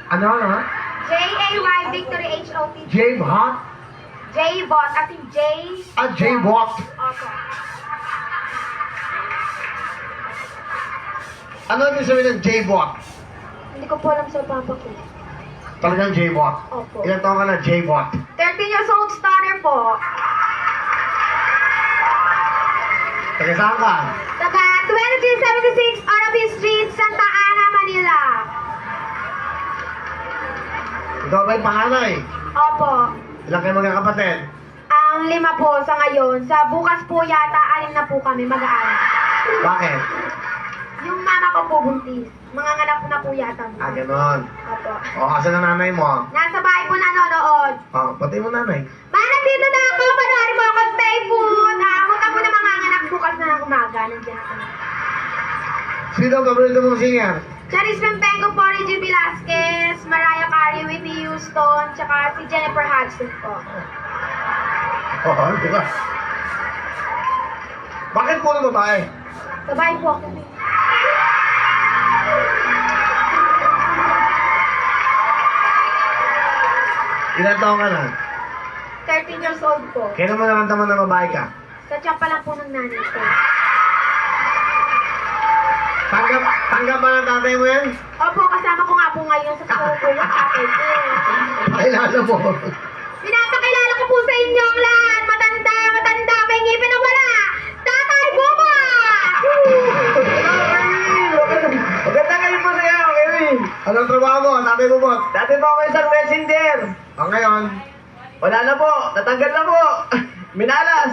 Ano? J-A-Y Victory H-O-T. J-Bot? J-Bot. As in J. J-Bot. Opo. Ano yung sabihin ng J-Bot? Hindi ko po alam sa papa ko. Talagang J-Bot? Opo. Ilan taon ka na J-Bot? 13 years old starter po. Taga saan ka? Taga 2376 RB Street, Santa Ana, Manila. Ikaw ba'y panganay? Opo. Ilan kayo magkakapatid? Ang 5 po sa ngayon. Sa bukas po yata, 6 na po kami mag-aaral. Bakit? Yung mama ko po buntis. Manganganak na po yata. Ganon. Opo. O, asan ang nanay mo? Nasa bahay po nanonood. O, pati mo nanay. Ma, nandito na ako. Panoorin mo ako. Stay put. Huwag ka po na manganganak bukas na ng umaga. Nandiyan ako. Sino ang paborito mong singer? Charis Pempengo po, Reggie Velasquez, Mariah Carey, Whitney Houston, tsaka si Jennifer Hudson po. Oo, di ba? Bakit puro babae? Babae po ako. Ilan taon ka na? 13 years old po. Kailan mo naramdaman na babae ka? Sa tiyan pa lang po ng nanay ko. Tanggap ba ng tatay mo yan? Opo, kasama ko nga po ngayon sa school ko yung tatay ko. Pakilala mo. Pinapakilala ko po sa inyo ang lahat. Matanda, may ngipin na wala. Tatay Boba! Maganda kayo po sa'yo, Kevin. Anong trabaho mo? Tatay mo po? Dati pa ako isang messenger. Ngayon, Wala na po. Natanggal na po. Minalas.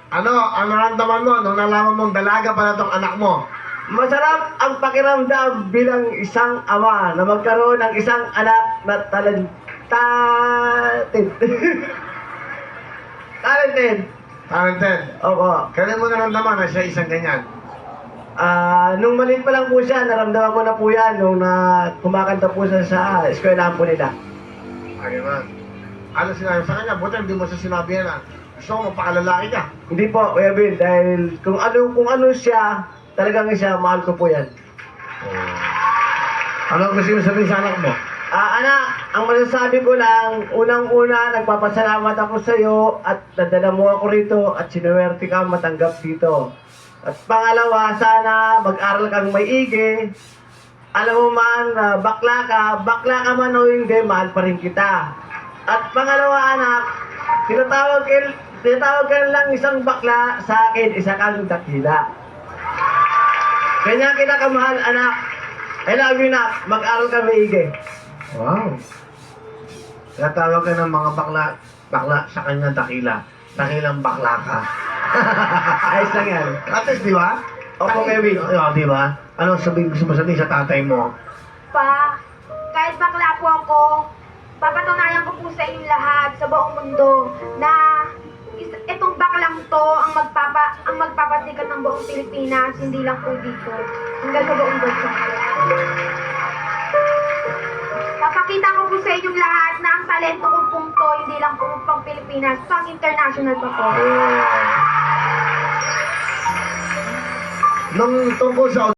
ano ang naramdaman mo nung nalaman mong dalaga pala tong anak mo? Masarap ang pakiramdam bilang isang ama na magkaroon ng isang anak na talented. Talented. Talented. Opo. Kailan mo naramdaman na siya isang ganyan? Nung maliit pa lang po siya, naramdaman ko na po yan nung kumakanta po siya sa eskwelahan po nila. Ayun. Ano sinabi sa kanya? Buti hindi mo sa sinabi yan ah. Gusto ko magpakalalaki ka. Hindi po, Kuya Bill, dahil kung ano siya, talagang siya, mahal ko po yan. Ano gusto mo sabihin sa anak mo? Anak, ang masasabi ko lang, unang-una, nagpapasalamat ako sa iyo at nadala mo ako rito at sinuwerte ka matanggap dito. At pangalawa, sana mag-aral kang maigi. Alam mo man, bakla ka man o hindi, mahal pa rin kita. At pangalawa, anak, tinatawag ka lang isang bakla, sa akin, isa kang dakila. Kanya kita kamahal, anak. I love you, nak. Mag-aral ka maigi. Wow. Natawag ka ng mga bakla sa kanya dakila. Dakilang bakla ka. Ayos lang yan. At least, di ba? Opo, Kevin. Oo, di ba? Ano gusto mo sabihin sa tatay mo? Pa, kahit bakla po ako, papatunayan ko po sa inyong lahat sa buong mundo na itong baklang to ang magpapasikat ng buong Pilipinas, hindi lang po dito. Hanggang sa buong bansa. Papakita ko po sa inyong lahat na ang talento ko pong to, hindi lang po pang Pilipinas, pang international pa po. Nung tungkol sa